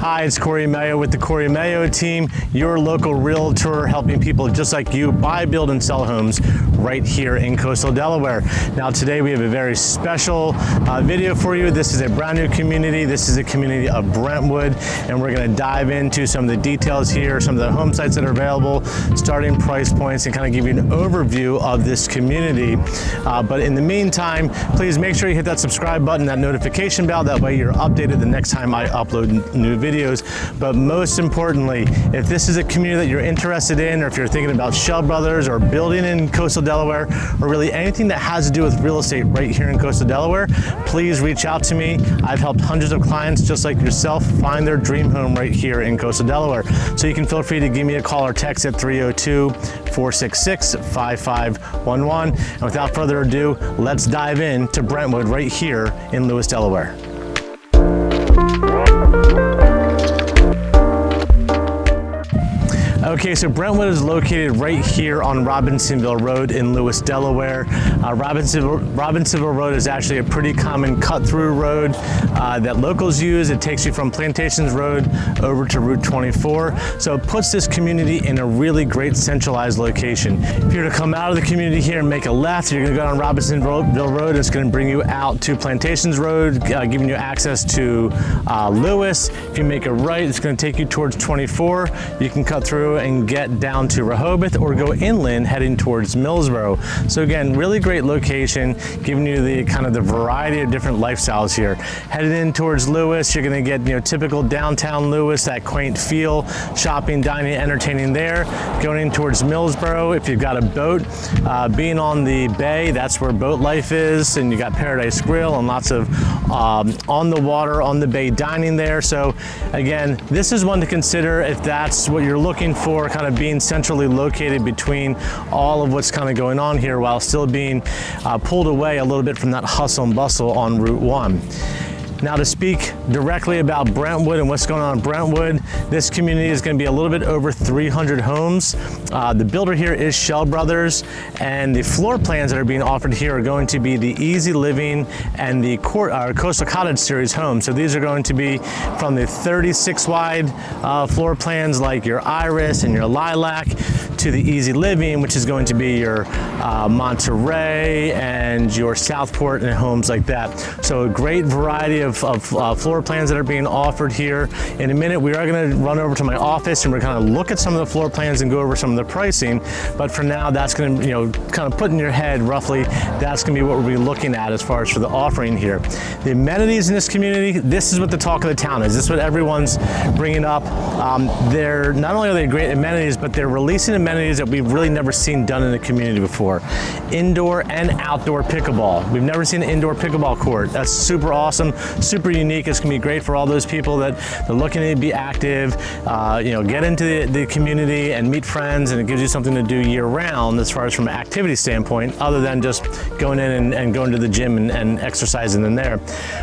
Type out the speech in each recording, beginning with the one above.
Hi, it's Corey Mayo with the Corey Mayo team, your local realtor helping people just like you buy, build, and sell homes right here in coastal Delaware. Now today we have a very special video for you. This is a brand new community. This is a community of Brentwood, and we're going to dive into some of the details here, some of the home sites that are available, starting price points, and kind of give you an overview of this community. But in the meantime, please make sure you hit that subscribe button, that notification bell. That way you're updated the next time I upload new videos. But most importantly, if this is a community that you're interested in, or if you're thinking about Schell Brothers or building in coastal Delaware, or really anything that has to do with real estate right here in coastal Delaware, please reach out to me. I've helped hundreds of clients just like yourself find their dream home right here in coastal Delaware. So you can feel free to give me a call or text at 302-466-5511. And without further ado, let's dive into Brentwood right here in Lewes, Delaware. Okay, so Brentwood is located right here on Robinsonville Road in Lewes, Delaware. Robinsonville Road is actually a pretty common cut-through road that locals use. It takes you from Plantations Road over to Route 24. So it puts this community in a really great centralized location. If you're to come out of the community here and make a left, you're gonna go down Robinsonville Road. It's gonna bring you out to Plantations Road, giving you access to Lewes. If you make a right, it's gonna take you towards 24. You can cut through and get down to Rehoboth or go inland heading towards Millsboro. So again, really great location, giving you the kind of the variety of different lifestyles here. Headed in towards Lewes, you're gonna get typical downtown Lewes, that quaint feel, shopping, dining, entertaining there. Going in towards Millsboro, if you've got a boat, being on the bay, that's where boat life is, and you got Paradise Grill and lots of on the water, on the bay dining there. So again, this is one to consider if that's what you're looking for, kind of being centrally located between all of what's kind of going on here while still being pulled away a little bit from that hustle and bustle on Route 1. Now, to speak directly about Brentwood and what's going on in Brentwood, this community is going to be a little bit over 300 homes. The builder here is Schell Brothers, and the floor plans that are being offered here are going to be the Easy Living and the Coastal Cottage series homes. So these are going to be from the 36 wide floor plans like your Iris and your Lilac, to the Easy Living, which is going to be your Monterey and your Southport and homes like that. So a great variety of floor plans that are being offered here. In a minute, we are going to run over to my office and we're going to look at some of the floor plans and go over some of the pricing. But for now, that's going to, kind of put in your head roughly, that's going to be what we'll be looking at as far as for the offering here. The amenities in this community, this is what the talk of the town is. This is what everyone's bringing up. They're not only are they great amenities, but they're releasing amenities that we've really never seen done in the community before. Indoor and outdoor pickleball. We've never seen an indoor pickleball court. That's super awesome, super unique. It's gonna be great for all those people that are looking to be active, get into the community and meet friends, and it gives you something to do year round as far as from an activity standpoint, other than just going in and going to the gym and exercising in there.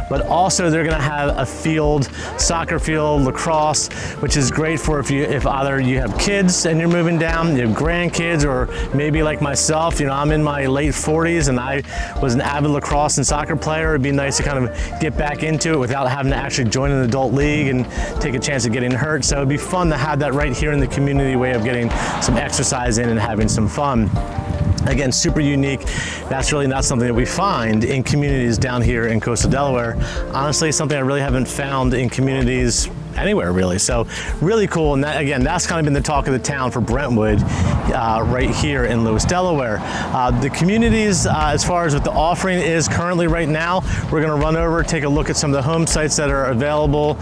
But also they're gonna have a field, soccer field, lacrosse, which is great for if either you have kids and you're moving down, you have grandkids, or maybe like myself, I'm in my late 40s and I was an avid lacrosse and soccer player. It'd be nice to kind of get back into it without having to actually join an adult league and take a chance of getting hurt. So it'd be fun to have that right here in the community, way of getting some exercise in and having some fun. Again, super unique. That's really not something that we find in communities down here in coastal Delaware. Honestly, something I really haven't found in communities anywhere really. So really cool. And that, again, that's kind of been the talk of the town for Brentwood right here in Lewes, Delaware. The communities, as far as what the offering is currently right now, we're going to run over, take a look at some of the home sites that are available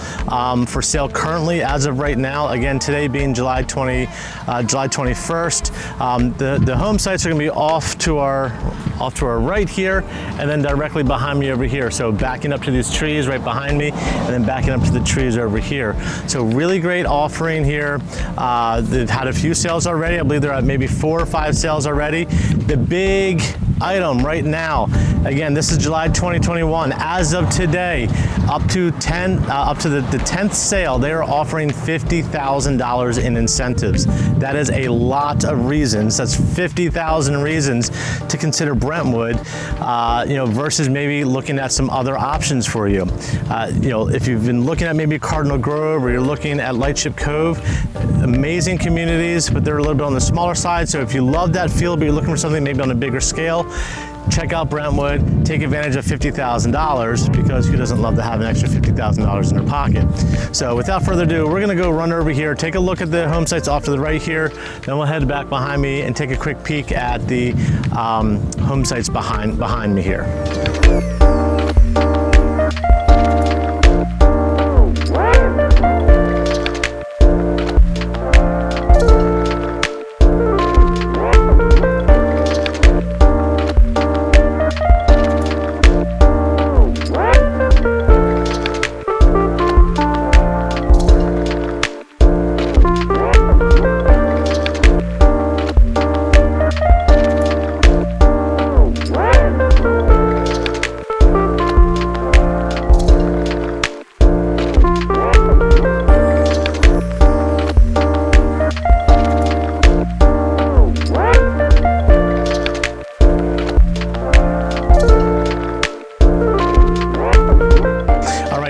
for sale currently as of right now. Again, today being July 21st. The home sites are going to be off to our right here, and then directly behind me over here. So backing up to these trees right behind me, and then backing up to the trees over here. So really great offering here. They've had a few sales already. I believe they're at maybe 4 or 5 sales already. The big item right now, again, this is July 2021. As of today, up to the 10th sale, they are offering $50,000 in incentives. that is a lot of reasons. That's 50,000 reasons to consider Brentwood, versus maybe looking at some other options for you. If you've been looking at maybe Cardinal Grove, or you're looking at Lightship Cove, amazing communities, but they're a little bit on the smaller side. So if you love that feel, but you're looking for something maybe on a bigger scale, check out Brentwood, take advantage of $50,000, because who doesn't love to have an extra $50,000 in their pocket? So without further ado, we're gonna go run over here, take a look at the home sites off to the right here, then we'll head back behind me and take a quick peek at the home sites behind me here.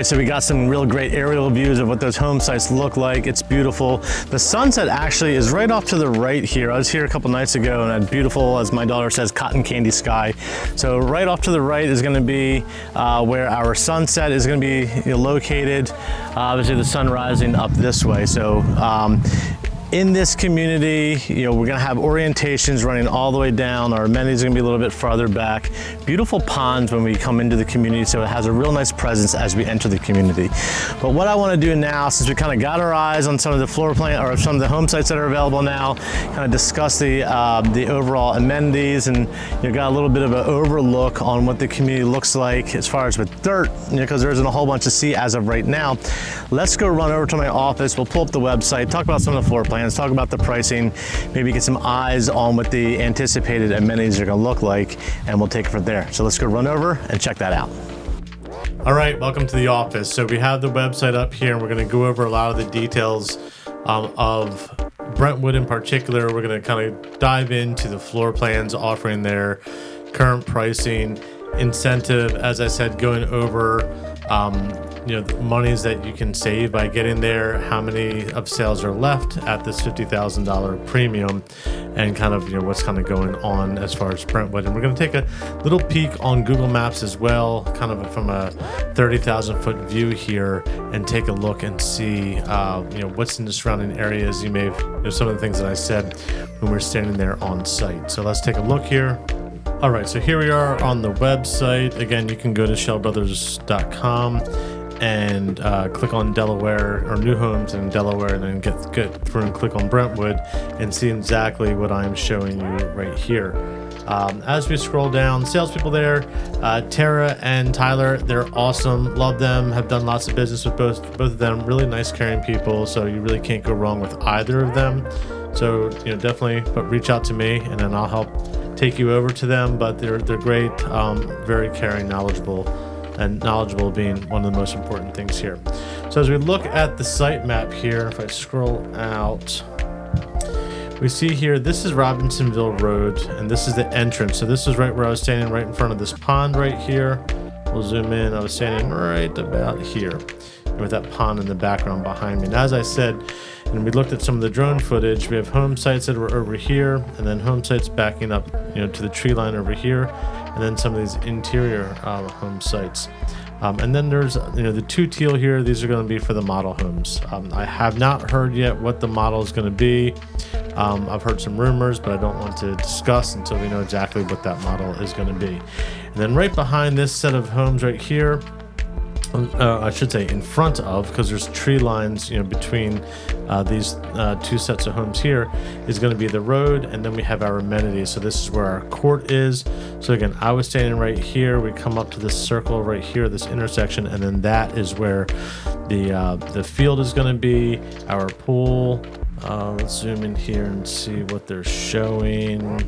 So we got some real great aerial views of what those home sites look like. It's beautiful. The sunset actually is right off to the right here. I was here a couple nights ago and had beautiful, as my daughter says, cotton candy sky. So right off to the right is going to be where our sunset is going to be located. Obviously the sun rising up this way. So in this community, we're gonna have orientations running all the way down. Our amenities are gonna be a little bit farther back. Beautiful ponds when we come into the community, so it has a real nice presence as we enter the community. But what I wanna do now, since we kind of got our eyes on some of the floor plan, or some of the home sites that are available now, kind of discuss the overall amenities, and got a little bit of an overlook on what the community looks like as far as with dirt, because there isn't a whole bunch to see as of right now. Let's go run over to my office. We'll pull up the website, talk about some of the floor plans, talk about the pricing, maybe get some eyes on what the anticipated amenities are going to look like, and we'll take it from there. So let's go run over and check that out. All right, welcome to the office. So we have the website up here, and we're going to go over a lot of the details of Brentwood in particular. We're going to kind of dive into the floor plans, offering their current pricing, incentive, as I said, going over the monies that you can save by getting there, how many of sales are left at this $50,000 premium, and kind of what's kind of going on as far as Brentwood. And we're going to take a little peek on Google Maps as well, kind of from a 30,000 foot view here, and take a look and see what's in the surrounding areas. You may have some of the things that I said when we're standing there on site. So let's take a look here. All right, so here we are on the website. Again, you can go to schellbrothers.com and click on Delaware, or new homes in Delaware, and then get through and click on Brentwood and see exactly what I'm showing you right here. As we scroll down, salespeople there, Tara and Tyler, they're awesome. Love them. Have done lots of business with both of them. Really nice, caring people. So you really can't go wrong with either of them. So definitely, but reach out to me, and then I'll help take you over to them. But they're great, very caring, knowledgeable being one of the most important things here. So as we look at the site map here, if I scroll out, we see here, this is Robinsonville Road, and this is the entrance. So this is right where I was standing, right in front of this pond right here. We'll zoom in. I was standing right about here, with that pond in the background behind me. And as I said, and we looked at some of the drone footage, we have home sites that were over here, and then home sites backing up to the tree line over here, and then some of these interior home sites. And then there's the two teal here. These are going to be for the model homes. I have not heard yet what the model is going to be. I've heard some rumors, but I don't want to discuss until we know exactly what that model is going to be. And then right behind this set of homes right here, I should say in front of, because there's tree lines between these two sets of homes here, is going to be the road, and then we have our amenities. So this is where our court is. So again, I was standing right here. We come up to this circle right here, this intersection, and then that is where the field is going to be, our pool. Let's zoom in here and see what they're showing.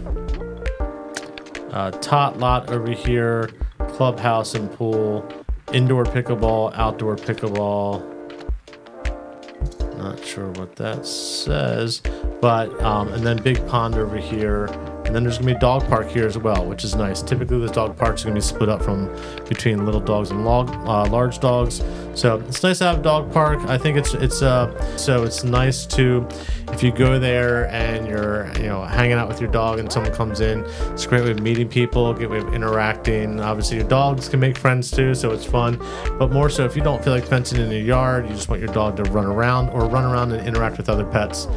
Tot lot over here, clubhouse and pool. Indoor pickleball, outdoor pickleball. Not sure what that says, but and then big pond over here, and then there's gonna be a dog park here as well, which is nice. Typically, the dog parks are gonna be split up from between little dogs and large dogs, so it's nice to have a dog park. I think so it's nice to, if you go there and you're hanging out with your dog and someone comes in, it's a great way of meeting people, a great way of interacting. Obviously, your dogs can make friends too, so it's fun. But more so, if you don't feel like fencing in your yard, you just want your dog to run around and interact with other pets.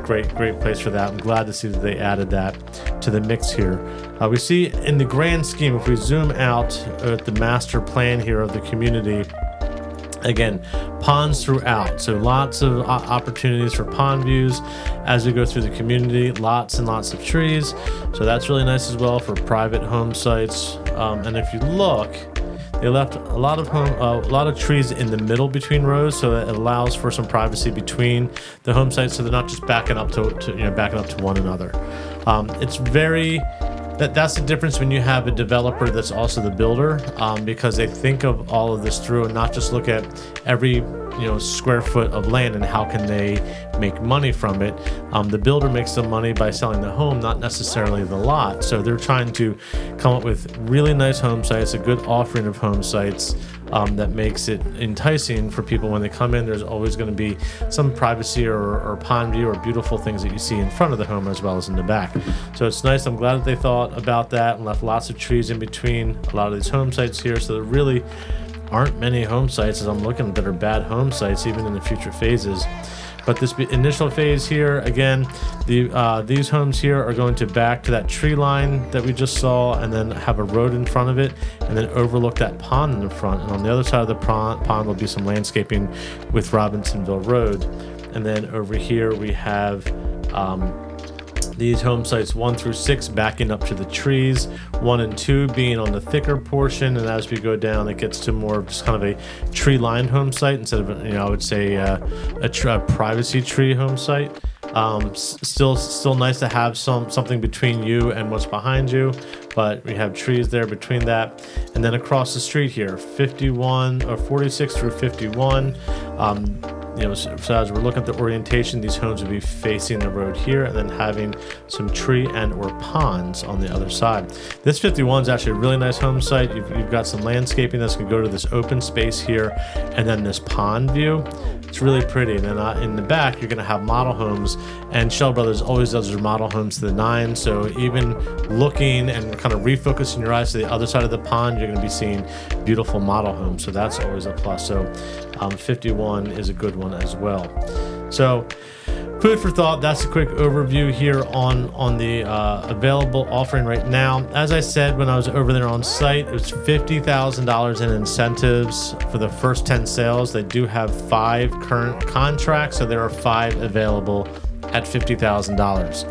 Great place for that. I'm glad to see that they added that to the mix here. We see in the grand scheme, if we zoom out at the master plan here of the community, again, ponds throughout, so lots of opportunities for pond views as we go through the community. Lots and lots of trees, so that's really nice as well for private home sites. And if you look, they left a lot of trees in the middle between rows, so it allows for some privacy between the home sites, so they're not just backing up to one another. It's very that's the difference when you have a developer that's also the builder, because they think of all of this through and not just look at every square foot of land and how can they make money from it. The builder makes the money by selling the home, not necessarily the lot. So they're trying to come up with really nice home sites, a good offering of home sites that makes it enticing for people when they come in. There's always going to be some privacy or pond view or beautiful things that you see in front of the home as well as in the back. So it's nice. I'm glad that they thought about that and left lots of trees in between a lot of these home sites here. So there really aren't many home sites, as I'm looking, that are bad home sites even in the future phases. But this initial phase here, again, these homes here are going to back to that tree line that we just saw, and then have a road in front of it, and then overlook that pond in the front. And on the other side of the pond will be some landscaping with Robinsonville Road. And then over here we have these home sites 1 through 6 backing up to the trees, 1 and 2 being on the thicker portion, and as we go down, it gets to more of just kind of a tree-lined home site instead of I would say a privacy tree home site. Still nice to have something between you and what's behind you, but we have trees there between that. And then across the street here, 46 through 51. So as we're looking at the orientation, these homes will be facing the road here and then having some tree and or ponds on the other side. This 51 is actually a really nice home site. You've got some landscaping that's going to go to this open space here, and then this pond view. It's really pretty. And then in the back, you're going to have model homes, and Schell Brothers always does their model homes to the 9. So even looking and kind of refocusing your eyes to the other side of the pond, you're going to be seeing beautiful model homes. So that's always a plus. So 51 is a good one as well. So food for thought. That's a quick overview here on the available offering right now. As I said when I was over there on site, it was $50,000 in incentives for the first 10 sales. They do have 5 current contracts, so there are 5 available at $50,000.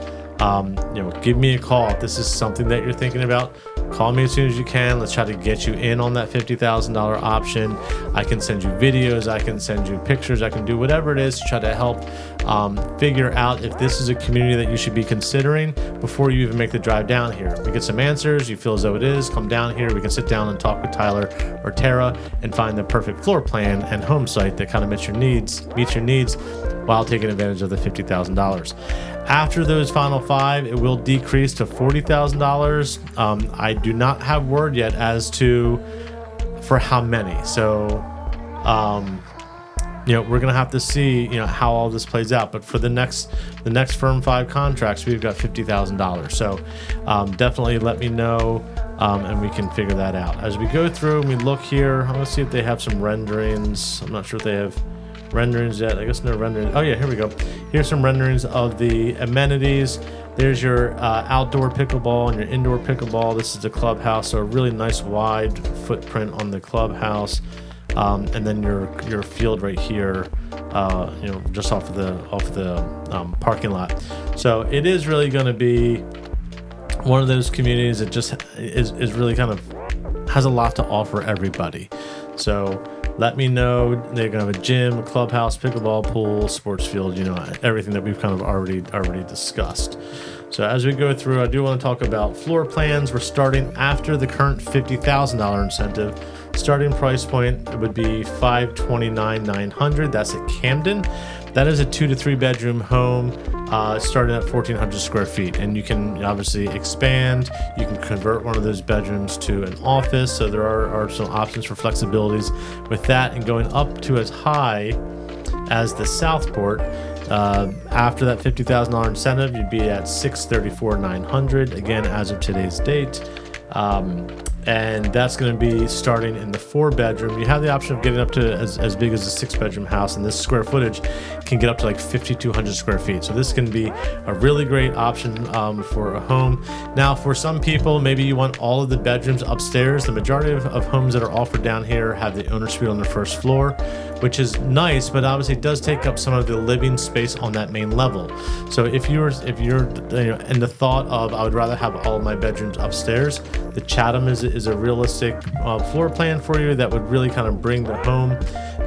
Give me a call if this is something that you're thinking about. Call me as soon as you can. Let's try to get you in on that $50,000 option. I can send you videos, I can send you pictures, I can do whatever it is to try to help figure out if this is a community that you should be considering before you even make the drive down here. We get some answers, you feel as though it is, come down here, we can sit down and talk with Tyler or Tara and find the perfect floor plan and home site that kind of meets your needs while taking advantage of the $50,000. After those final 5, it will decrease to $40,000. I do not have word yet as to for how many. So, we're gonna have to see, how all this plays out. But for the next firm 5 contracts, we've got $50,000. So, definitely let me know, and we can figure that out as we go through and we look here. I want to see if they have some renderings. I'm not sure if they have renderings yet. I guess no renderings. Oh yeah, here we go. Here's some renderings of the amenities. There's your outdoor pickleball and your indoor pickleball. This is the clubhouse, so a really nice wide footprint on the clubhouse, and then your field right here, just off the parking lot. So it is really going to be one of those communities that just is really kind of has a lot to offer everybody. So let me know. They're gonna have a gym, a clubhouse, pickleball, pool, sports field, everything that we've kind of already discussed. So as we go through, I do want to talk about floor plans. We're starting after the current $50,000 incentive. Starting price point, it would be $529,900. That's at Camden. That is a 2 to 3 bedroom home, starting at 1,400 square feet. And you can obviously expand. You can convert one of those bedrooms to an office. So there are some options for flexibilities with that, and going up to as high as the Southport. After that $50,000 incentive, you'd be at $634,900, again, as of today's date. And that's going to be starting in the 4-bedroom. You have the option of getting up to as big as a 6-bedroom house, and this square footage can get up to like 5,200 square feet. So this can be a really great option for a home. Now, for some people, maybe you want all of the bedrooms upstairs. The majority of homes that are offered down here have the owner suite on the first floor, which is nice, but obviously it does take up some of the living space on that main level. So if you're in the thought of, I would rather have all of my bedrooms upstairs, the Chatham is a realistic floor plan for you that would really kind of bring the home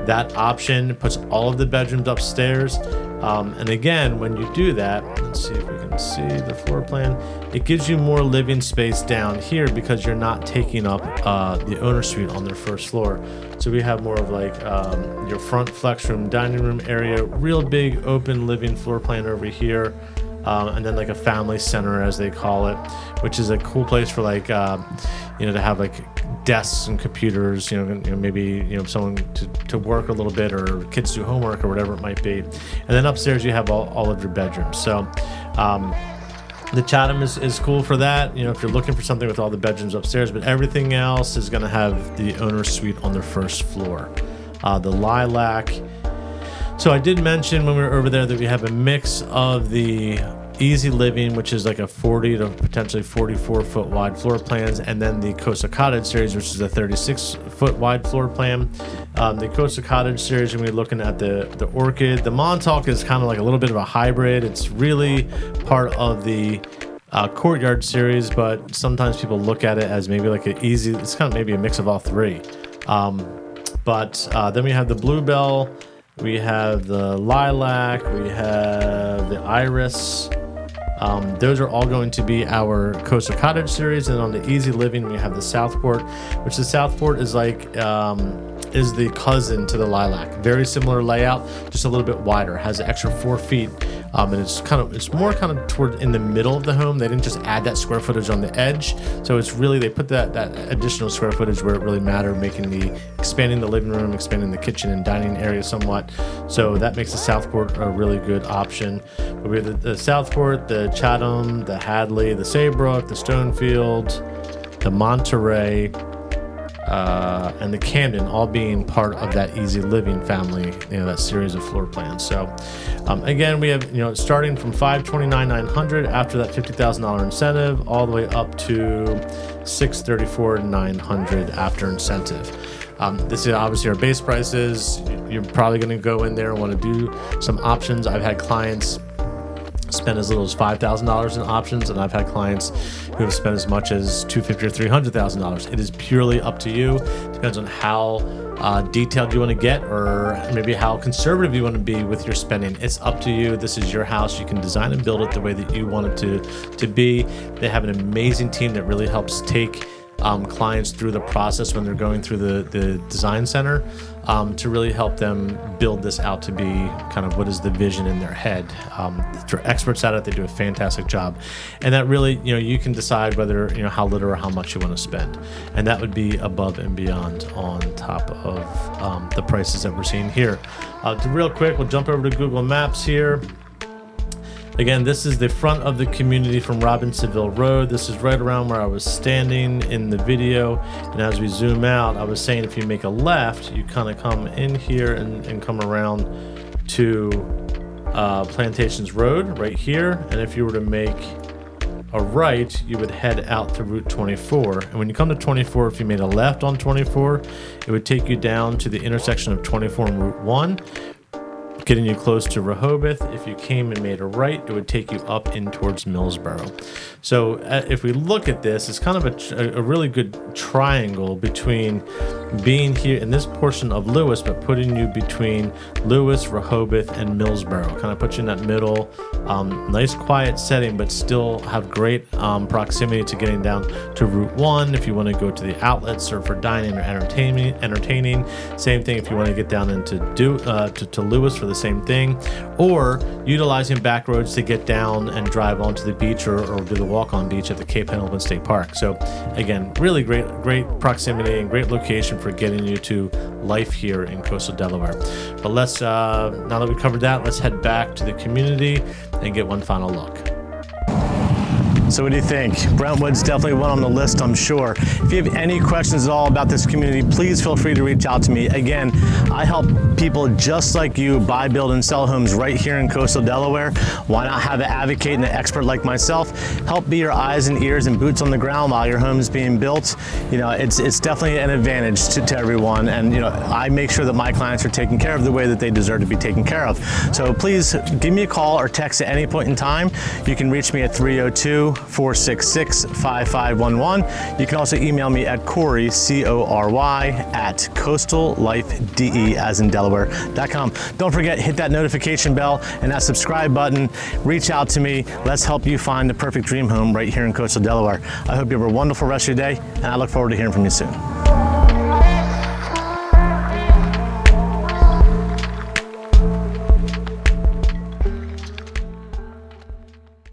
that option, puts all of the bedrooms upstairs. And again, when you do that, let's see if we can see the floor plan, it gives you more living space down here because you're not taking up the owner suite on their first floor. So we have more of like your front flex room, dining room area, real big open living floor plan over here. And then like a family center, as they call it, which is a cool place for like, to have like desks and computers, maybe, someone to work a little bit, or kids do homework or whatever it might be. And then upstairs you have all of your bedrooms. So the Chatham is cool for that, if you're looking for something with all the bedrooms upstairs, but everything else is going to have the owner's suite on their first floor. The Lilac. So I did mention when we were over there that we have a mix of the Easy Living, which is like a 40 to potentially 44 foot wide floor plans, and then the Coastal Cottage series, which is a 36 foot wide floor plan. The Coastal Cottage series, and we're looking at the Orchid. The Montauk is kind of like a little bit of a hybrid. It's really part of the Courtyard series, but sometimes people look at it as maybe like it's kind of maybe a mix of all three. But then we have the Bluebell, we have the Lilac, we have the Iris. Those are all going to be our Coastal Cottage series. And on the Easy Living, we have the Southport, which the Southport is like is the cousin to the Lilac. Very similar layout, just a little bit wider. Has an extra 4 feet, and it's more kind of toward in the middle of the home. They didn't just add that square footage on the edge, so it's really they put that additional square footage where it really mattered, expanding the living room, expanding the kitchen and dining area somewhat. So that makes the Southport a really good option. But we have the Southport, the Chatham, the Hadley, the Saybrook, the Stonefield, the Monterey, and the Camden, all being part of that Easy Living family, that series of floor plans. So again, we have starting from $529,900 after that $50,000 incentive, all the way up to $634,900 after incentive. This is obviously our base prices. You're probably going to go in there and want to do some options. I've had clients spend as little as $5,000 in options, and I've had clients who have spent as much as $250,000 or $300,000. It is purely up to you. Depends on how detailed you want to get, or maybe how conservative you want to be with your spending. It's up to you. This is your house. You can design and build it the way that you want it to be. They have an amazing team that really helps take clients through the process when they're going through the design center, to really help them build this out to be kind of what is the vision in their head. They're experts at it. They do a fantastic job. And that really, you can decide whether, how little or how much you want to spend. And that would be above and beyond on top of the prices that we're seeing here. Real quick, we'll jump over to Google Maps here. Again, this is the front of the community from Robinsonville Road. This is right around where I was standing in the video. And as we zoom out, I was saying if you make a left, you kind of come in here and come around to Plantations Road right here. And if you were to make a right, you would head out to Route 24. And when you come to 24, if you made a left on 24, it would take you down to the intersection of 24 and Route 1. getting you close to Rehoboth. If you came and made a right, it would take you up in towards Millsboro. So if we look at this, it's kind of a really good triangle between being here in this portion of Lewes, but putting you between Lewes, Rehoboth, and Millsboro. Kind of put you in that middle, nice quiet setting, but still have great proximity to getting down to Route 1 if you want to go to the outlets or for dining or entertaining. Same thing if you want to get down into to Lewes for the same thing, or utilizing back roads to get down and drive onto the beach or do the walk on beach at the Cape Pendleton State Park. So again, really great proximity and great location for getting you to life here in coastal Delaware. But let's now that we covered that, let's head back to the community and get one final look. So what do you think? Brentwood's definitely one on the list, I'm sure. If you have any questions at all about this community, please feel free to reach out to me. Again, I help people just like you buy, build, and sell homes right here in coastal Delaware. Why not have an advocate and an expert like myself help be your eyes and ears and boots on the ground while your home is being built? You know, it's definitely an advantage to everyone. And, you know, I make sure that my clients are taken care of the way that they deserve to be taken care of. So please give me a call or text at any point in time. You can reach me at 302-466-5511. You can also email me at Corey, C-O-R-Y, at coastallifede, as in Delaware.com. Don't forget, hit that notification bell and that subscribe button. Reach out to me. Let's help you find the perfect dream home right here in coastal Delaware. I hope you have a wonderful rest of your day, and I look forward to hearing from you soon.